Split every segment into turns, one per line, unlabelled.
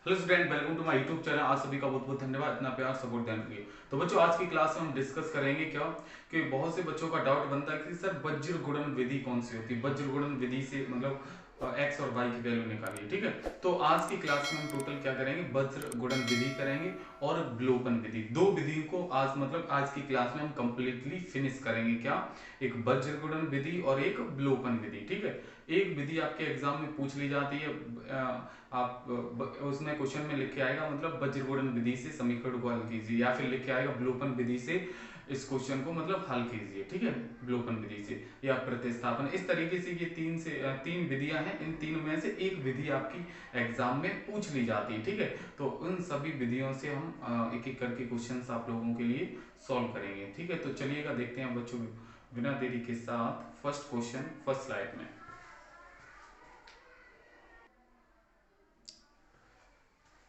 Hello student, welcome to my YouTube channel. आज सभी का बहुत बहुत धन्यवाद इतना प्यार सपोर्ट देने के लिए। तो बच्चों, आज की क्लास में हम डिस्कस करेंगे क्या कि बहुत से बच्चों का डाउट बनता है कि सर वज्र गुणन विधि कौन सी होती है। वज्र गुणन विधि से मतलब एक्स और वाई की वैल्यू निकालिए। ठीक है, तो आज की क्लास में हम टोटल क्या करेंगे, वज्र गुणन विधि करेंगे और विलोपन विधि। दो विधि को आज मतलब आज की क्लास में हम कंप्लीटली फिनिश करेंगे। क्या, एक वज्र गुणन विधि और एक विलोपन विधि। ठीक है, एक विधि आपके एग्जाम में पूछ ली जाती है, आप उसमें क्वेश्चन में लिख के आएगा मतलब वज्र गुणन विधि से समीकरण को हल कीजिए, या फिर लिख के आएगा विलोपन विधि से इस क्वेश्चन को मतलब हल कीजिए। ठीक है, विलोपन विधि से या प्रतिस्थापन, इस तरीके से ये तीन विधियां हैं। इन तीन में से एक विधि आपकी एग्जाम में पूछ ली जाती है। ठीक है, तो उन सभी विधियों से हम एक एक करके क्वेश्चन आप लोगों के लिए सॉल्व करेंगे। ठीक है, तो चलिएगा देखते हैं बच्चों, बिना देरी के साथ फर्स्ट क्वेश्चन फर्स्ट स्लाइड में।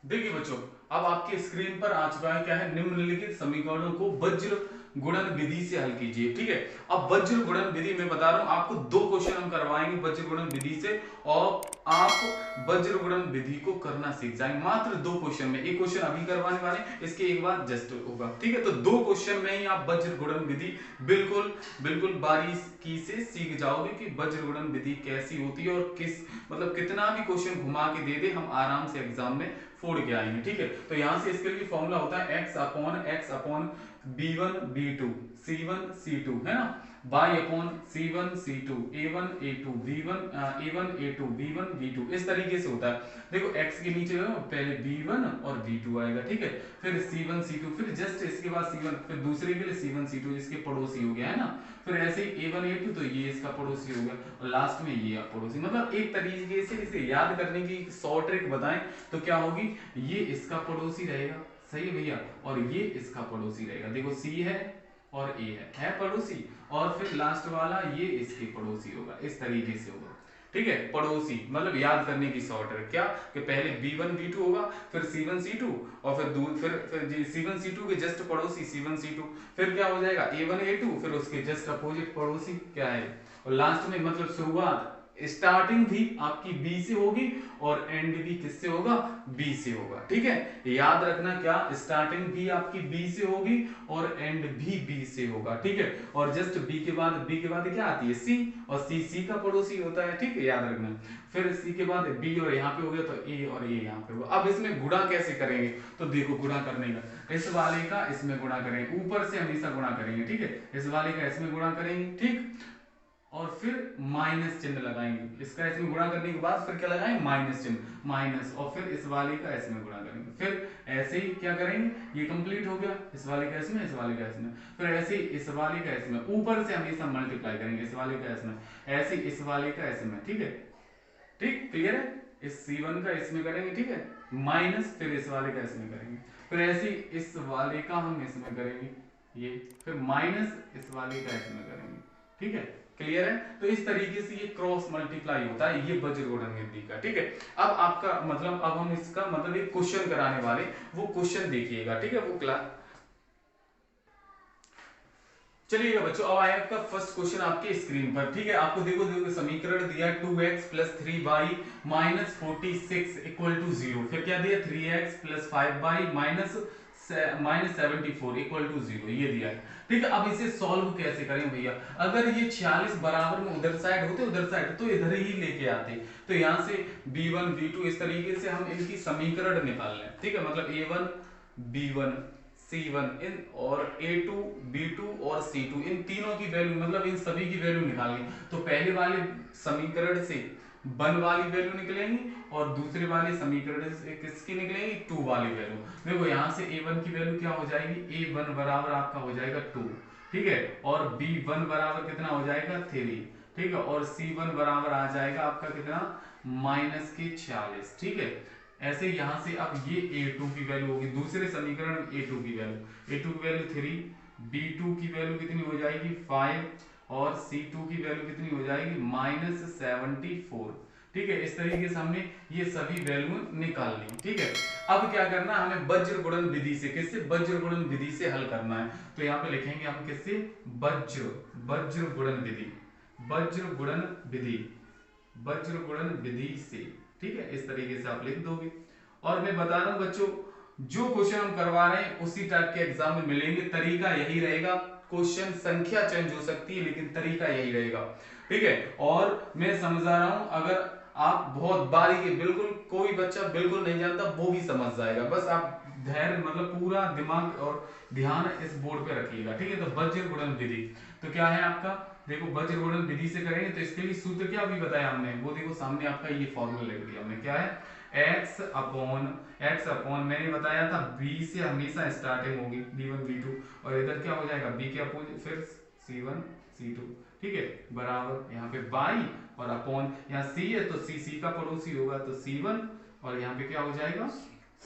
देखिए बच्चों, अब आपके स्क्रीन पर आ चुका है क्या है, निम्नलिखित समीकरणों को वज्र गुणन विधि से हल कीजिए। ठीक है, अब वज्र गुणन विधि में बता रहा हूं आपको, दो क्वेश्चन हम करवाएंगे वज्र गुणन विधि से और आप वज्र गुणन विधि को करना सीख जाएंगे मात्र दो क्वेश्चन में। एक क्वेश्चन अभी करवाने वाले, इसके एक बार जस्ट होगा। ठीक है, तो दो क्वेश्चन में ही आप वज्र गुणन विधि बिल्कुल बिल्कुल बारीकी से सीख जाओगे कि वज्र गुणन विधि कैसी होती है और किस मतलब कितना भी क्वेश्चन घुमा के दे दे हम आराम से एग्जाम में फोड़ के आएंगे। ठीक है, तो यहां से इसके लिए फॉर्मूला होता है x upon b1 b2 c1 c2 है ना, y upon c1 c2 a1 a2 v1 a1 a2 v1 v2, इस तरीके से होता है। देखो x के नीचे पहले b1 और b2 आएगा। ठीक है, फिर c1 c2, फिर जस्ट इसके बाद c1, फिर दूसरे के लिए c1 c2 जिसके पड़ोसी हो गया है ना, फिर ऐसे ही a1 a2 तो ये इसका पड़ोसी हो गया और लास्ट में ये पड़ोसी। मतलब एक तरीके से इसे याद करने की शॉर्ट ट्रिक बताएं तो क्या होगी, ये इसका पड़ोसी रहेगा, सही है भैया, और ये इसका पड़ोसी रहेगा। देखो C है और A है पड़ोसी, और फिर लास्ट वाला ये इसके पड़ोसी होगा, इस तरीके से होगा। ठीक है, पड़ोसी मतलब याद करने की शॉर्ट है क्या कि पहले b1 b2 होगा, फिर c1 c2, और फिर c1 c2 के जस्ट पड़ोसी c1 c2, फिर क्या हो जाएगा a1 a2, फिर उसके जस्ट अपोजिट पड़ोसी क्या है, और लास्ट में मतलब शुरुआत स्टार्टिंग भी आपकी बी से होगी और एंड भी किससे होगा, बी से होगा। ठीक है, याद रखना क्या, स्टार्टिंग भी आपकी बी से होगी और एंड भी बी से होगा। ठीक है, और जस्ट बी के बाद क्या आती है, सी, और सी का पड़ोसी होता है। ठीक है, याद रखना। फिर सी के बाद बी और यहाँ पे हो गया तो ए और ए यहाँ पे होगा। अब इसमें गुणा कैसे करेंगे, तो देखो गुणा करने का, इस वाले का इसमें गुणा करेंगे, ऊपर से हमेशा गुणा करेंगे। ठीक है, इस वाले का इसमें गुणा करेंगे, ठीक, और फिर माइनस चिन्ह लगाएंगे। इसका इसमें गुणा करने के बाद फिर क्या लगाएंगे, माइनस चिन्ह, माइनस, और फिर इस वाले का इसमें गुणा करेंगे। फिर ऐसे ही क्या करेंगे, ये कंप्लीट हो गया, इस वाले का इसमें, इस वाले का इसमें, फिर ऐसे ही इस वाले का इसमें, ऊपर से हमेशा मल्टीप्लाई करेंगे, इस वाले का इसमें, ऐसे इस वाले का इसमें। ठीक है, ठीक क्लियर है, इस C1 का इसमें करेंगे। ठीक है, माइनस, फिर इस वाले का इसमें करेंगे, फिर ऐसे ही इस वाले का हम इसमें करेंगे ये, फिर माइनस इस वाले का इसमें करेंगे। ठीक है, क्लियर है। तो इस तरीके से ये क्रॉस मल्टीप्लाई होता है, ये वज्र गुणन विधि का। ठीक है, अब आपका मतलब अब हम इसका मतलब एक क्वेश्चन कराने वाले, वो क्वेश्चन देखिएगा। ठीक है, वो क्लास, चलिएगा बच्चों, अब आया आपका फर्स्ट क्वेश्चन आपके स्क्रीन पर। ठीक है, आपको देखो देखो समीकरण दिया 2x plus 3y minus 46 equal to 0, फिर क्या दिया 3x plus 5y minus 74 equal to 0, ये दिया है। ठीक है, अब इसे सॉल्व कैसे करें भैया, अगर ये 46 बराबर में उधर साइड होते उधर साइड तो इधर ही लेके आते, तो यहाँ से b1 b2 इस तरीके से हम इनकी समीकरण निकाल लें। ठीक है, मतलब a1 b1 C1 इन और A2 B2 और C2 इन तीनों की वैल्यू मतलब इन सभी की वैल्यू निकालनी। तो पहले वाले समीकरण से 1 वाली वैल्यू निकलेंगी और दूसरे वाले समीकरण से किसकी निकलेंगी, 2 वाली वैल्यू। देखो यहाँ से A1 की वैल्यू क्या हो जाएगी, A1 बराबर आपका हो जाएगा 2। ठीक है, और B1 बराबर कितना हो जाएगा 3। ठीक है, और C1 बराबर आ जाएगा आपका कितना, माइनस के 46। ठीक है, ऐसे यहां से अब ये a2 की वैल्यू होगी, दूसरे समीकरण में a2 की वैल्यू 3, b2 की वैल्यू कितनी हो जाएगी 5, और c2 की वैल्यू कितनी हो जाएगी माइनस 74। ठीक है, इस तरीके से हमने ये सभी वैल्यू निकाल ली। ठीक है, अब क्या करना है, हमें वज्र गुणन विधि से, किससे, वज्र गुणन विधि से हल करना है। तो यहाँ पे लिखेंगे हम किससे, वज्र गुणन विधि, वज्र गुणन विधि, वज्र गुणन विधि से। ठीक है, इस तरीके से आप लिख दोगे। और मैं बता रहा हूं बच्चों, जो क्वेश्चन हम करवा रहे हैं उसी टाइप के एग्जाम में मिलेंगे, तरीका यही रहेगा। क्वेश्चन संख्या चेंज हो सकती है लेकिन तरीका यही रहेगा, ठीक है। और मैं समझा रहा हूं, अगर आप बहुत बारीकी, बिल्कुल कोई बच्चा बिल्कुल नहीं जानता वो भी समझ जाएगा, बस आप धैर्य मतलब पूरा दिमाग और ध्यान इस बोर्ड पे रखिएगा, ठीक है। तो वज्र गुणन विधि तो क्या है आपका, देखो वज्र गुणन विधि से करेंगे तो इसके लिए सूत्र क्या अभी बताया हमने, वो देखो सामने आपका ये फॉर्मूला लिख दिया हमने, क्या है x अपॉन मैंने बताया था b से हमेशा स्टार्टिंग होगी, b1 b2, और इधर क्या हो जाएगा b के अपोजिट फिर c1 c2, ठीक है, बराबर यहाँ पे बाई और अपॉन, यहाँ c है तो c का पड़ोसी होगा तो c1, और यहाँ पे क्या हो जाएगा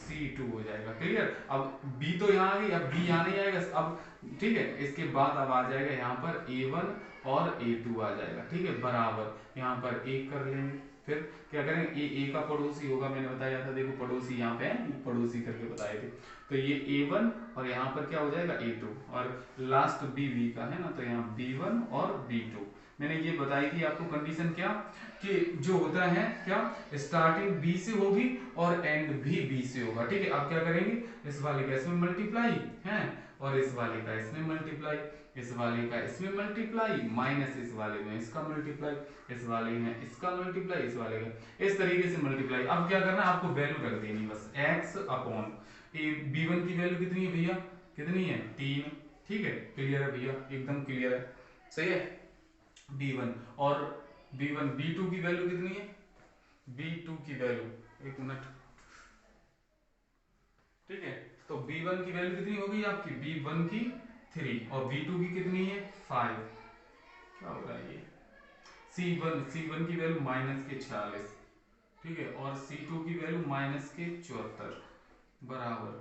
c2 हो जाएगा, क्लियर। अब b तो यहाँ आ गई, अब b यहाँ नहीं आएगा अब, ठीक है। इसके बाद अब आ जाएगा यहाँ पर a1 और a2 आ जाएगा, ठीक है, बराबर यहाँ पर 1 कर लेंगे, फिर क्या करेंगे ए का पड़ोसी होगा, मैंने बताया था, देखो पड़ोसी यहाँ पे है, पड़ोसी करके बताए थे, तो ये a1 और यहाँ पर क्या हो जाएगा a2, और लास्ट b का है ना, तो यहाँ b1 और b2। मैंने ये बताई थी आपको कंडीशन क्या, कि जो होता है क्या, स्टार्टिंग b से होगी और एंड भी b से होगा, ठीक है। अब क्या करेंगे, इस वाले का इसमें मल्टीप्लाई है और इस वाले का इसमें मल्टीप्लाई, इस वाले का इसमें मल्टीप्लाई माइनस इस वाले में इसका मल्टीप्लाई, इस वाले में इसका मल्टीप्लाई, इस वाले का इस तरीके से मल्टीप्लाई। अब क्या करना है, आपको वैल्यू रख देनी बस, x अपॉन b1 की वैल्यू कितनी है भैया, कितनी है 3, ठीक है, क्लियर है भैया, एकदम क्लियर है, सही है। b1 और b2 की वैल्यू कितनी है, b2 की वैल्यू, एक मिनट, ठीक है, तो b1 की वैल्यू कितनी होगी आपकी, b1 की 3 और b2 की कितनी है 5, क्या हो रहा है ये, C1 की वैल्यू माइनस के 46, ठीक है, और C2 की वैल्यू माइनस के 74, बराबर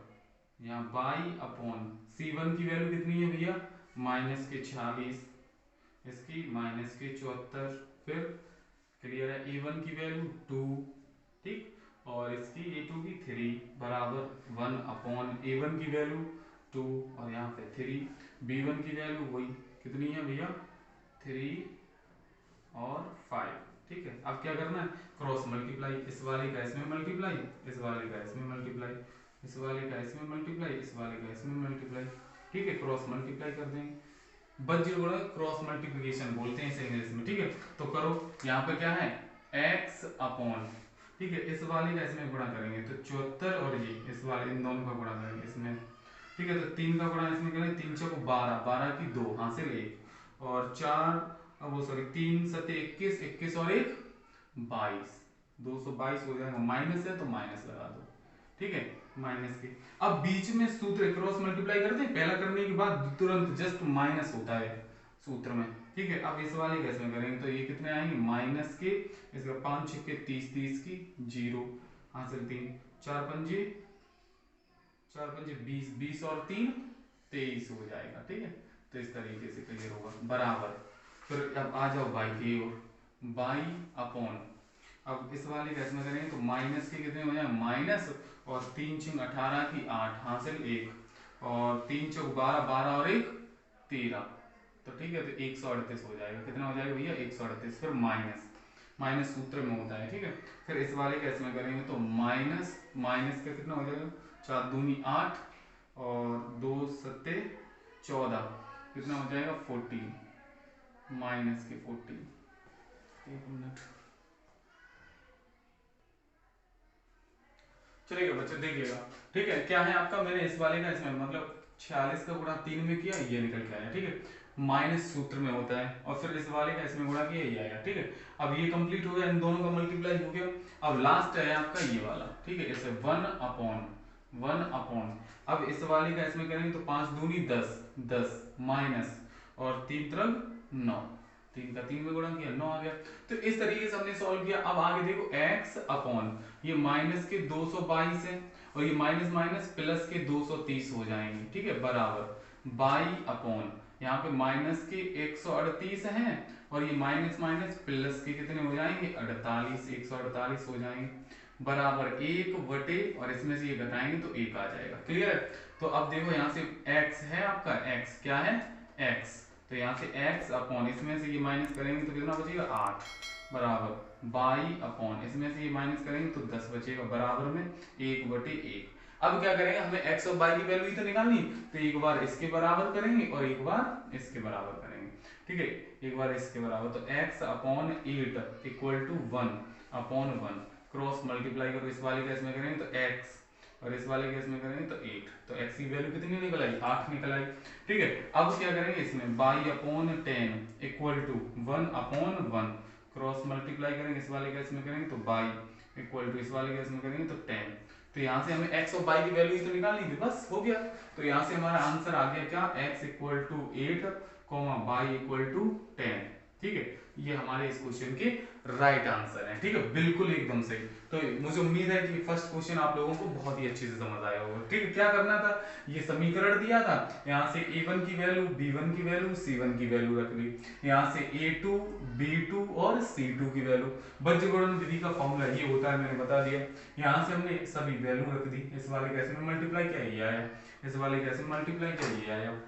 यहाँ बाई अपॉन C1 की वैल्यू कितनी है भैया माइनस के 46, इसकी माइनस के 74, फिर क्लियर है, A1 की वैल्यू 2, ठीक, और इसकी A2 की 3, बराबर 1 अपॉन A1 की वैल्यू 2 और यहाँ पे 3, B1 की वैल्यू वही कितनी है भैया 3 और 5, ठीक है। अब क्या करना है, क्रॉस मल्टीप्लाई, इस वाले का इसमें मल्टीप्लाई, इस वाले का इसमें मल्टीप्लाई, इस वाले का इसमें मल्टीप्लाई, इस वाले का इसमें मल्टीप्लाई, ठीक है, क्रॉस मल्टीप्लाई कर देंगे, वज्र गुणन क्रॉस मल्टीप्लिकेशन बोलते हैं इसे इंग्लिश में, ठीक है। तो करो, यहाँ पे क्या है x अपॉन, ठीक है, इस वाले का इसमें गुणा करेंगे तो 74 और ये इस वाले इन दोनों का गुणा करेंगे इसमें, ठीक है, तो 3 का गुणा इसमें करेंगे, 3 चौक 12, 12 की 2 हासिल 1 और 4, अब वो सॉरी 3 7 21, 21 और 1 22, 222 हो जाएगा, माइनस है तो माइनस लगा दो, ठीक है, माइनस के। अब बीच में सूत्र क्रॉस मल्टीप्लाई करते हैं, पहला करने के बाद तुरंत जस्ट माइनस होता है सूत्र में, ठीक है। अब इस वाले कैसे में करेंगे तो ये कितने आएंगे माइनस के, इसका 5 6 30 30 की 0 हासिल 3, 4 पंजे 20 20 और 3 23 हो जाएगा, ठीक है। तो इस तरीके से क्लियर होगा, बराबर, फिर अब आ जाओ बाई की ओर, बाई अपॉन, अब इस वाले का इसमें करेंगे तो माइनस के कितने हो जाए माइनस, और 3 6 18 की 8 हासिल 1 और 3 चौक 12 12 और 1 13, तो ठीक है, तो 138 हो जाएगा, कितना हो जाएगा भैया 138, फिर माइनस, माइनस सूत्र में होता है, ठीक है। फिर इस वाले का इसमें करेंगे तो माइनस, माइनस का कितना हो जाएगा 4 दूनी 8 और 2 7 14, कितना हो जाएगा 14, माइनस के 14, एक मिनट, चलेगा बच्चे देखिएगा, ठीक है। क्या है आपका, मैंने इस वाले का इसमें मतलब 46 का गुणा 3 में किया, ये निकल के आया, ठीक है, माइनस सूत्र में होता है, और फिर इस वाले का इसमें गुणा किया, ये आया, ठीक है। अब ये कंप्लीट हो गया, इन दोनों का मल्टीप्लाई हो गया, अब लास्ट है आपका ये वाला, ठीक है, इसे 1 अपॉन, अब इस वाले का इसमें करेंगे तो 5 दूनी 10 10 माइनस और 3 त्रिक 9, 3 का 3 में गुणा किया 9 आ गया। तो इस तरीके से हमने सॉल्व किया। अब आगे देखो x अपॉन, ये माइनस के 222 है और ये माइनस माइनस प्लस के 230 हो जाएंगे, ठीक है, बराबर बाई अपॉन, यहाँ पे माइनस के 138 है और ये माइनस माइनस प्लस के कितने हो जाएंगे 48, 148 हो जाएंगे, बराबर 1 बटे, और इसमें से ये घटाएंगे तो 1 आ जाएगा, क्लियर है। तो अब देखो यहाँ से x है आपका, x क्या है x, तो यहाँ से x अपॉन, इसमें से ये माइनस करेंगे तो कितना बचेगा 8, बराबर बाई अपॉन, इसमें से ये माइनस करेंगे तो 10 बचेगा, बराबर में 1/1। अब क्या करेंगे, हमें x और y की वैल्यू ही तो निकालनी, तो एक बार इसके बराबर करेंगे और एक बार इसके बराबर करेंगे, ठीक है। एक बार इसके बराबर तो x upon 8 equal to 1 upon 1, cross multiply करो, इस वाले केस में करेंगे तो x और इस वाले केस में करेंगे तो 8, तो x की वैल्यू कितनी निकल आई, 8 निकल आई, ठीक है। अब क्या करेंगे, इसमें y upon 10 equal to 1 upon 1, cross multiply करेंगे, इस वाले केस में करेंगे तो बाई इक्वल टू इस वाले केस में करेंगे तो 10, तो यहाँ से हमें x और y की वैल्यू ही तो निकालनी थी, बस हो गया। तो यहाँ से हमारा आंसर आ गया क्या, x equal to 8 comma y equal to 10, ठीक है। ये हमारे इस क्वेश्चन के राइट आंसर है, ठीक है, बिल्कुल एकदम सही। तो मुझे उम्मीद है कि फर्स्ट क्वेश्चन आप लोगों को बहुत ही अच्छे से समझ आया होगा, ठीक है। क्या करना था, ये समीकरण दिया था, यहाँ से a1 की वैल्यू, b1 की वैल्यू, c1 की वैल्यू रख ली, यहाँ से a2 b2 और c2 की वैल्यू। बीजगणित विधि का फॉर्मूला ये होता है, मैंने बता दिया। यहाँ से हमने सभी वैल्यू रख दी, इस वाले केस में मल्टीप्लाई किया ये आया, इस वाले केस में मल्टीप्लाई किया ये आया,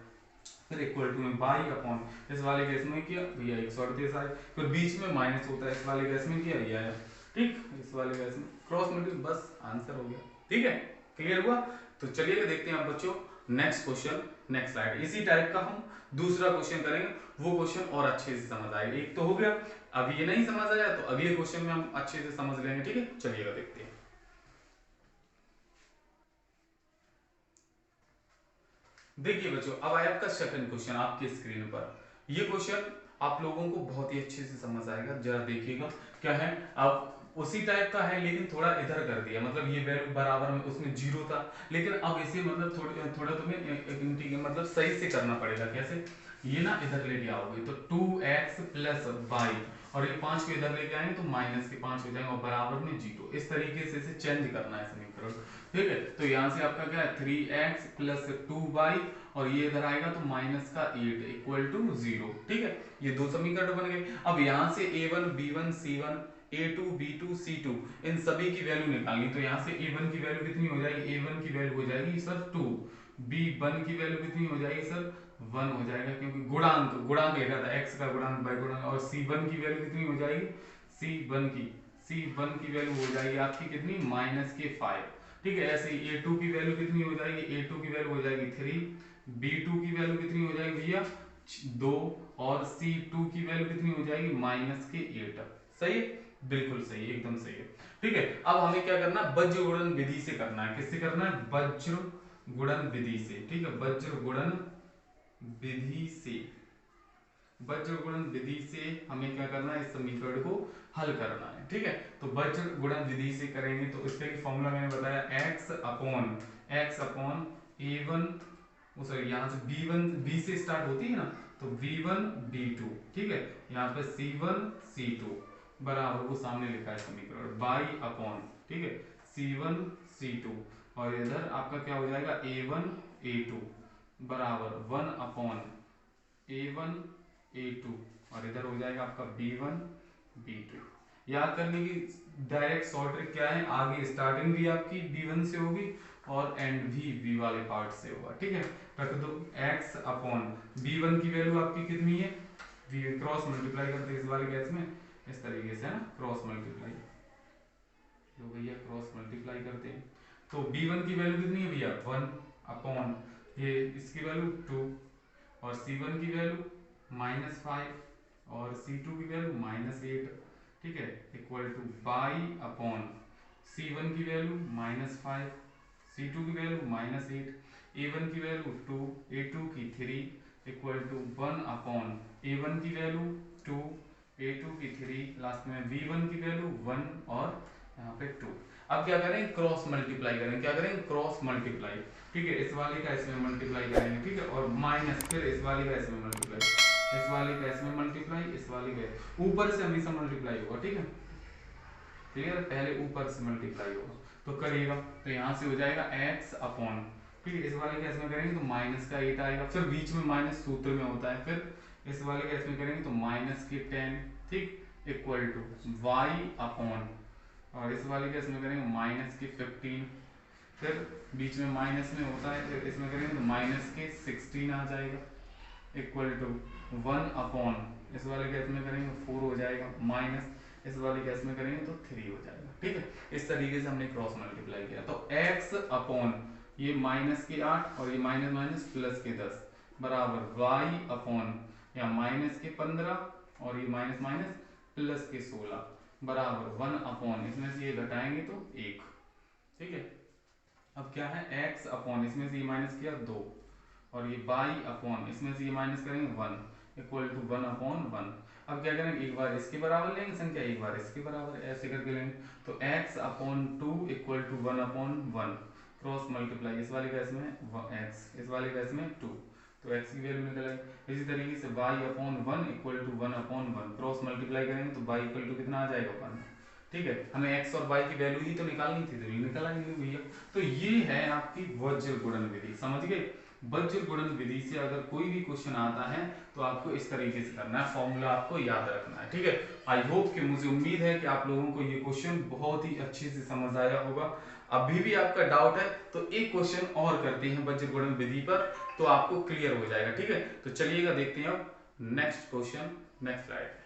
फिर इक्वल टू में बाई अपॉन, इस वाले केस में किया भैया 138 आए, फिर बीच में माइनस होता है, इस वाले केस में किया ये आया, ठीक, इस वाले केस में क्रॉस मल्टीप्लाई, बस आंसर हो गया, ठीक है, क्लियर हुआ। तो चलिए देखते हैं आप बच्चों नेक्स्ट क्वेश्चन, नेक्स्ट स्लाइड। इसी टाइप का हम दूसरा क्वेश्चन करेंगे, वो क्वेश्चन और अच्छे से समझ आएगा। एक तो हो गया, अब ये नहीं समझ आया तो अगले क्वेश्चन में हम अच्छे से समझ लेंगे, ठीक है। चलिएगा देखते हैं। देखिए बच्चों, अब आया आपका सेकंड क्वेश्चन आपके स्क्रीन पर। ये क्वेश्चन आप लोगों को बहुत ही अच्छे से समझ आएगा, जरा देखिएगा क्या है। अब उसी टाइप का है लेकिन थोड़ा इधर कर दिया, मतलब ये वैल्यू बराबर में उसमें जीरो था, लेकिन अब इसे मतलब थोड़ा तुम्हें मतलब सही से करना पड़ेगा। कैसे, ये ना इधर लेके आओगे तो 2x प्लस वाई, और ये 5 को इधर लेके आएंगे तो माइनस के 5 हो जाएंगे और बराबर में जीरो, इस तरीके से इसे चेंज करना है समीकरण, ठीक है। तो यहाँ से आपका क्या है 3x प्लस 2y, और ये इधर आएगा तो माइनस का 8 इक्वल टू 0, ठीक है। ये दो समीकरण बन गए। अब यहाँ से a1 b1 c1 a2 b2 c2 इन सभी की वैल्यू निकालनी, तो यहाँ से a1 की वैल्यू कितनी हो जाएगी, a1 की वैल्यू हो जाएगी सर 2, b1 की वैल्यू कितनी हो जाएगी सर 1 हो जाएगा, क्योंकि गुणांक गुणांक लिखा था x का गुणांक बाय गुणांक, और c1 की वैल्यू कितनी हो जाएगी, c1 की वैल्यू हो जाएगी आपकी कितनी, माइनस के 5, ठीक है। ऐसे ही a2 की वैल्यू कितनी हो जाएगी, a2 की वैल्यू हो जाएगी 3, b2 की वैल्यू कितनी हो जाएगी भैया 2, और c2 की वैल्यू कितनी हो जाएगी माइनस के 8। सही है, बिल्कुल सही है, एकदम सही है, ठीक है। अब हमें क्या करना है, वज्र गुणन विधि से करना है। किससे करना है, वज्र गुणन विधि से, ठीक है, वज्र गुणन विधि से, वज्र गुणन विधि से हमें क्या करना है, इस समीकरण को हल करना है, ठीक है। तो वज्र गुणन विधि से करेंगे तो इसका फॉर्मूला मैंने बताया x अपॉन a1, सॉरी यहाँ से b1 b से स्टार्ट होती है ना, तो v1 b2, ठीक है, यहाँ पे c1 c2 बराबर, वो सामने लिखा है समीकरण, बाई अपॉन, ठीक है, c1 c2, और इधर आपका क्या हो जाएगा a1 a2 बराबर 1 अपॉन a1 a2, और इधर हो जाएगा आपका b1 b2। याद करने की डायरेक्ट शॉर्ट ट्रिक क्या है, आगे स्टार्टिंग भी आपकी b1 से होगी और एंड भी b वाले पार्ट से होगा, ठीक है। रख दो x अपॉन b1 की वैल्यू आपकी कितनी है, क्रॉस मल्टीप्लाई करते हैं इस वाले केस में इस तरीके से है ना, क्रॉस मल्टीप्लाई, तो भैया क्रॉस मल्टीप्लाई करते हैं, तो b1 की वैल्यू कितनी है भैया 1 अपॉन ये इसकी वैल्यू 2, और c1 की वैल्यू -5 और c2 की वैल्यू -8, ठीक है, equal two by upon c1 की वैल्यू -5, c2 की वैल्यू -8, a1 की वैल्यू 2, a2 की 3, इक्वल टू 1 अपॉन a1 की वैल्यू 2, a2 की 3, लास्ट में v1 की वैल्यू 1 और यहाँ पे 2। अब क्या करें, क्रॉस मल्टीप्लाई करें, क्या करें क्रॉस मल्टीप्लाई, ठीक है, इस वाले का इसमें मल्टीप्लाई करेंगे, ठीक है, और माइनस फिर इस वाले का इसमें मल्टीप्लाई, इस वाले का इसमें मल्टीप्लाई, इस वाले का ऊपर से हमेशा मल्टीप्लाई होगा, ठीक है, क्लियर, पहले ऊपर से मल्टीप्लाई होगा, तो करिएगा, तो यहाँ से हो जाएगा x अपॉन, ठीक है, इस वाले का इसमें करेंगे तो माइनस का 8 आएगा, फिर बीच में माइनस सूत्र में होता है, फिर इस वाले का इसमें करेंगे तो माइनस के 10, ठीक, इक्वल टू y अपॉन, और इस वाले का इसमें करेंगे माइनस के 15, फिर बीच में माइनस में होता है, फिर इसमें करेंगे तो माइनस के 16 आ जाएगा, इक्वल टू 1 अपॉन, इस वाले का इसमें करेंगे 4 हो जाएगा, माइनस इस वाले केस में करेंगे तो 3 हो जाएगा। ठीक है, इस तरीके से हमने क्रॉस मल्टीप्लाई किया। तो x अपॉन ये माइनस के 8 और ये माइनस माइनस प्लस के 10 बराबर y अपॉन या माइनस के 15 और ये माइनस माइनस प्लस के 16 बराबर 1 अपॉन, इसमें से ये घटाएंगे तो 1। ठीक है, अब क्या है x अपॉन, इसमें से ये माइनस किया 2 और ये y अपॉन, इसमें से ये माइनस करेंगे 1 इक्वल टू 1 अपॉन 1। अब क्या करेंगे, एक बार इसके बराबर लेंगे संख्या, एक बार इसके बराबर, ऐसे करके लेंगे। तो x upon 2 equal to 1 upon 1 cross multiply, इस वाले केस में x, इस वाले केस में 2, तो x की वैल्यू निकल आई। इसी तरीके से y upon 1 equal to 1 upon 1 cross multiply करेंगे तो y इक्वल टू कितना आ जाएगा 1। ठीक है, हमें x और y की वैल्यू ही तो निकालनी थी, तो ये निकल आई भैया। तो ये है आपकी वज्र गुणन विधि, समझ गए। वज्र गुणन विधि से अगर कोई भी क्वेश्चन आता है तो आपको इस तरीके से करना है, फॉर्मूला आपको याद रखना है। ठीक है, आई होप कि, मुझे उम्मीद है कि आप लोगों को ये क्वेश्चन बहुत ही अच्छे से समझ आया होगा। अभी भी आपका डाउट है तो एक क्वेश्चन और करते हैं वज्र गुणन विधि पर, तो आपको क्लियर हो जाएगा। ठीक है, तो चलिएगा देखते हैं अब नेक्स्ट क्वेश्चन, नेक्स्ट स्लाइड।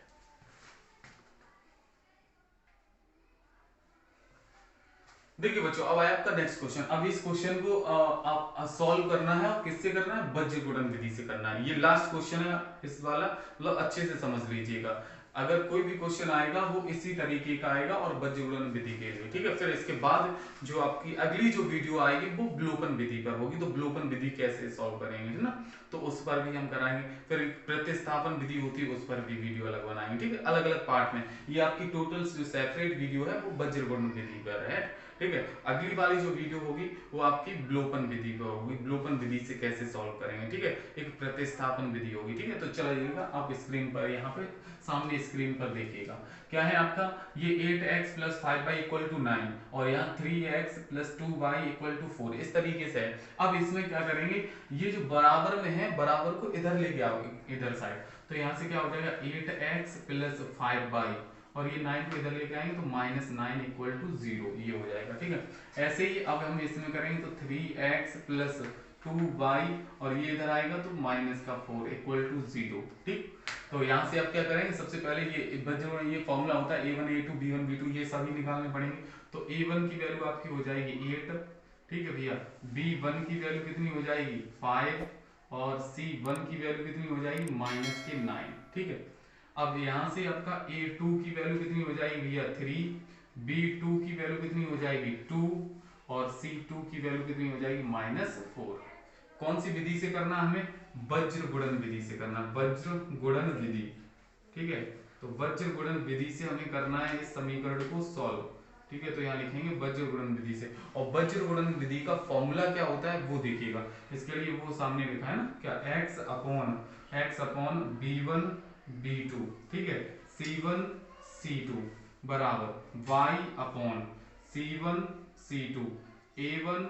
देखिए बच्चों, अब आया आपका नेक्स्ट क्वेश्चन। अब इस क्वेश्चन को आप सॉल्व करना है, और किससे करना है, वज्र गुणन विधि से करना है। ये लास्ट क्वेश्चन है इस वाला, मतलब अच्छे से समझ लीजिएगा। अगर कोई भी क्वेश्चन आएगा वो इसी तरीके का आएगा और वज्र गुणन विधि के लिए। ठीक है, फिर इसके बाद जो आपकी अगली जो वीडियो आएगी वो ब्लोपन विधि पर होगी, तो ब्लोपन विधि कैसे सॉल्व करेंगे, है ना, तो उस पर भी हम कराएंगे। फिर प्रतिस्थापन विधि होती है, उस पर भी वीडियो अलग बनाएंगे। ठीक है, अलग अलग पार्ट में। ये आपकी टोटल जो सेपरेट वीडियो है वो वज्र गुणन विधि पर है। ठीक है, अगली वाली जो वीडियो होगी वो आपकी ब्लोपन विधि पर होगी, ब्लोपन विधि से कैसे सॉल्व करेंगे। ठीक है, एक प्रतिस्थापन विधि होगी। ठीक है, तो चलिएगा आप स्क्रीन पर, यहाँ पे सामने स्क्रीन पर देखिएगा क्या है आपका, ये 8x plus 5y equal to 9 और यहाँ 3x plus 2y equal to 4, इस तरीके से है। अब इसमें क्या करेंगे, ये जो बराबर में है, बराबर को इधर लेके आओगे, इधर साइड, तो यहाँ से क्या हो जाएगा 8x प्लस 5y और ये 9 को इधर लेके आएंगे तो माइनस 9 इक्वल टू 0, ये हो जाएगा। ठीक है, ऐसे ही अब हम इसमें करेंगे तो 3x प्लस 2y और ये इधर आएगा तो माइनस का 4 इक्वल टू 0। ठीक, तो यहाँ से आप क्या करेंगे, सबसे पहले ये फॉर्मूला होता है a1 a2 b1 b2, ये सभी निकालने पड़ेंगे। तो a1 की वैल्यू आपकी हो जाएगी 8, ठीक है भैया, b1 की वैल्यू कितनी हो जाएगी 5 और c1 की वैल्यू कितनी हो जाएगी माइनस के 9। ठीक है, अब यहाँ से आपका a2 की वैल्यू कितनी हो जाएगी भैया 3, b2 की वैल्यू कितनी हो जाएगी 2 और c2 की वैल्यू कितनी हो जाएगी माइनस 4। कौन सी विधि से करना, हमें वज्र गुणन विधि से करना, वज्र गुणन विधि। ठीक है, तो वज्र गुणन विधि से हमें करना है इस समीकरण को सॉल्व। ठीक है, तो यहाँ लिखेंगे वज्र गुणन विधि से, और वज्र गुणन विधि का फॉर्मूला क्या होता है वो देखिएगा। इसके लिए वो सामने लिखा है ना, क्या x अपॉन b1 b2, ठीक है, c1 c2 बराबर y upon c1 c2 a1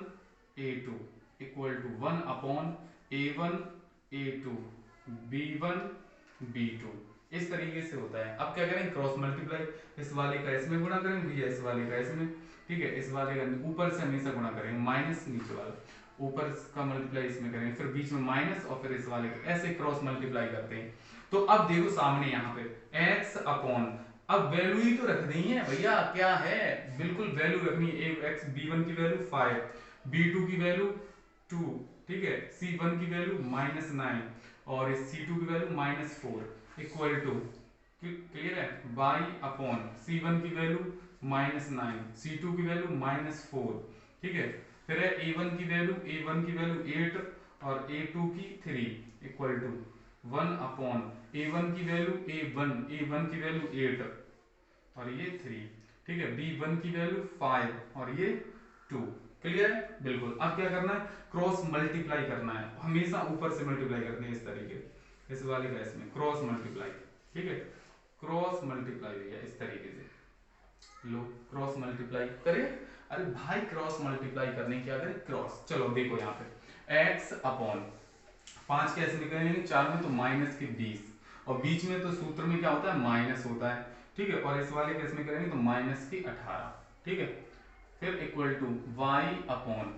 a2 equal to 1 upon a1 a2 b1 b2, इस तरीके से होता है। अब क्या करेंगे, क्रॉस मल्टीप्लाई, इस वाले का इसमें गुणा करेंगे भैया, इस वाले का इसमें। ठीक है, इस वाले का ऊपर से हमेशा गुणा करेंगे, माइनस नीचे वाला, ऊपर का मल्टीप्लाई इसमें करेंगे, फिर बीच में माइनस और फिर इस वाले का, ऐसे क्रॉस मल्टीप्लाई करते हैं। तो अब देखो सामने यहाँ पे x अपॉन, अब वैल्यू ही तो रख दी है भैया, क्या है, बिल्कुल वैल्यू रखनी है। x b1 की वैल्यू 5, b2 की वैल्यू 2, ठीक है, c1 की वैल्यू माइनस 9 और c2 की value minus 4 equal to, clear है, y अपॉन c1 की वैल्यू माइनस 9, c2 की वैल्यू माइनस 4, ठीक है, फिर है a1 की वैल्यू 8 और a2 की 3 इक्वल टू 1 अपॉन a1 की वैल्यू a1 की वैल्यू 8 और ये 3, ठीक है, b1 की वैल्यू 5 और ये 2, क्लियर है, बिल्कुल। अब क्या करना है, क्रॉस मल्टीप्लाई करना है, हमेशा ऊपर से मल्टीप्लाई करते हैं इस तरीके, इस वाले का इसमें क्रॉस मल्टीप्लाई, ठीक है, क्रॉस मल्टीप्लाई भैया इस तरीके से लो, क्रॉस मल्टीप्लाई करें। अरे भाई क्रॉस मल्टीप्लाई करने क्या करें, क्रॉस, चलो देखो यहाँ पे x अपॉन 5 कैसे निकलेंगे 4 में, तो माइनस के 20 और बीच में तो सूत्र में क्या होता है माइनस होता है। ठीक है, और इस वाले केस में करेंगे तो माइनस की 18, ठीक है, फिर इक्वल टू y अपॉन,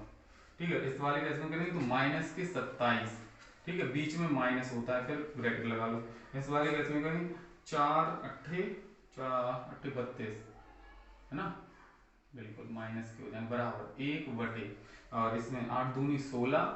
ठीक है, इस वाले केस में करेंगे तो माइनस के 27, ठीक है, बीच में माइनस होता है, फिर ब्रैकेट लगा लो। इस वाले केस में करेंगे 4 8 4 32 है ना, बिल्कुल माइनस के हो जाएंगे बराबर 1 बटे, और इसमें 8 दूनी 16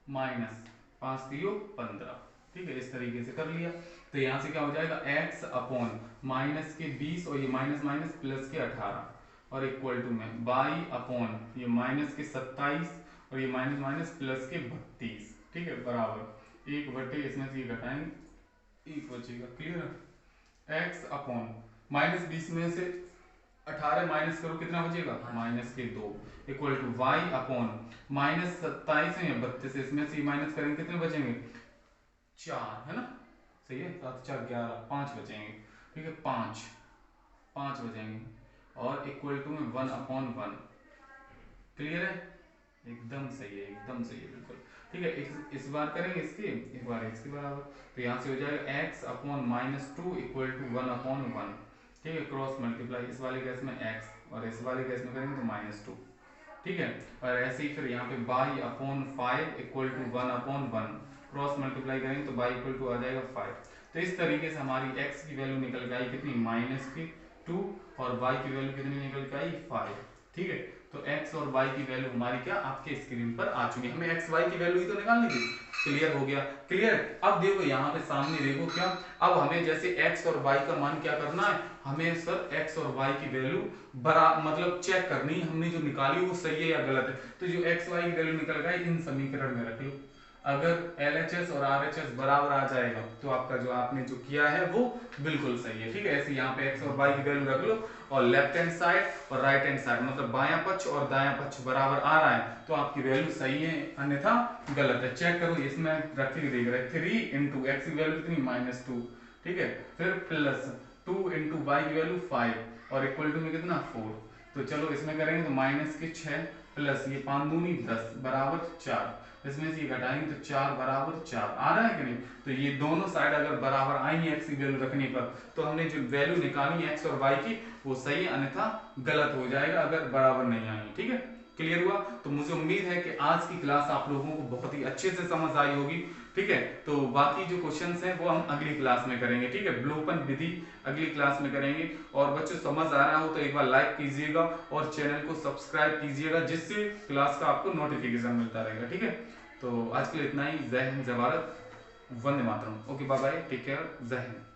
माइनस 5 3 15। ठीक है, इस तरीके से कर लिया। तो यहाँ से क्या हो जाएगा x अपॉन माइनस के 20 और ये माइनस माइनस प्लस के 18 और इक्वल टू में y अपॉन ये माइनस के 27 और ये माइनस माइनस प्लस के 32। ठीक है, बराबर 1 बटे, इसमें से ये घटाएंगे 1 बचेगा। क्लियर है, x अपॉन माइनस 20 में से 18 माइनस करो कितना बचेगा, माइनस के 2 equal to y upon minus 27 है या 32, इसमें से माइनस करेंगे कितने बचेंगे 4, है ना, सही है, 7 4 11 5 बचेंगे। ठीक है, 5 बचेंगे और इक्वल टू में 1 अपॉन 1। क्लियर है, एकदम सही है, एकदम सही है, बिल्कुल ठीक है। इस बार करेंगे इसके, एक बार x के बराबर, तो यहाँ से हो जाएगा x upon minus 2 equal to 1 upon 1। ठीक है, क्रॉस मल्टीप्लाई, इस वाले केस में x और इस वाले केस में करेंगे तो माइनस 2। ठीक है, और ऐसे ही फिर यहाँ पे y upon 5 equal to 1 upon 1, cross multiply करेंगे तो y इक्वल टू आ जाएगा 5। तो इस तरीके से हमारी x की वैल्यू निकल के आई कितनी, माइनस की 2 और y की वैल्यू कितनी निकल के आई 5। ठीक है, तो x और y की वैल्यू हमारी क्या आपके स्क्रीन पर आ चुकी है, हमें x y की वैल्यू ही तो निकालनी थी। क्लियर हो गया, क्लियर। अब देखो यहाँ पे सामने देखो क्या, अब हमें जैसे x और y का मान क्या करना है, हमें सर x और y की वैल्यू मतलब चेक करनी है, हमने जो निकाली वो सही है या गलत है। तो जो x y की वैल्यू निकल गई इन समीकरण में रख लो, अगर LHS और RHS बराबर आ जाएगा तो आपका जो आपने जो किया है वो बिल्कुल सही है। ठीक है, ऐसे यहाँ पे x और y की वैल्यू रख लो और लेफ्ट हैंड साइड और राइट हैंड साइड मतलब बायां पक्ष और दायां पक्ष बराबर आ रहा है तो आपकी वैल्यू सही है, अन्यथा गलत है। चेक करो, इसमें रख के देख रहे 3 इंटू एक्स की वैल्यू कितनी -2। ठीक है, फिर प्लस 2 इंटू वाई की वैल्यू 5 और इक्वल टू में कितना 4। तो चलो इसमें करेंगे तो माइनस के 6 प्लस ये 5 दूनी 10 बराबर 4, इसमें से ये घटाएंगे तो 4 बराबर 4 आ रहा है कि नहीं। तो ये दोनों साइड अगर बराबर आएंगे एक्स की वैल्यू रखने पर तो हमने जो वैल्यू निकाली है एक्स और वाई की वो सही है, अन्यथा गलत हो जाएगा अगर बराबर नहीं आएंगे। ठीक है, क्लियर हुआ। तो मुझे उम्मीद है कि आज की क्लास आप लोगों को बहुत ही अच्छे से समझ आई होगी। ठीक है, तो बाकी जो क्वेश्चंस हैं वो हम अगली क्लास में करेंगे। ठीक है, ब्लूपन विधि अगली क्लास में करेंगे। और बच्चों समझ आ रहा हो तो एक बार लाइक कीजिएगा और चैनल को सब्सक्राइब कीजिएगा जिससे क्लास का आपको नोटिफिकेशन मिलता रहेगा। ठीक है, तो आज के लिए इतना ही। जय हिंद, जय भारत, वंदे मातरम। Okay, bye bye, take care, जय हिंद।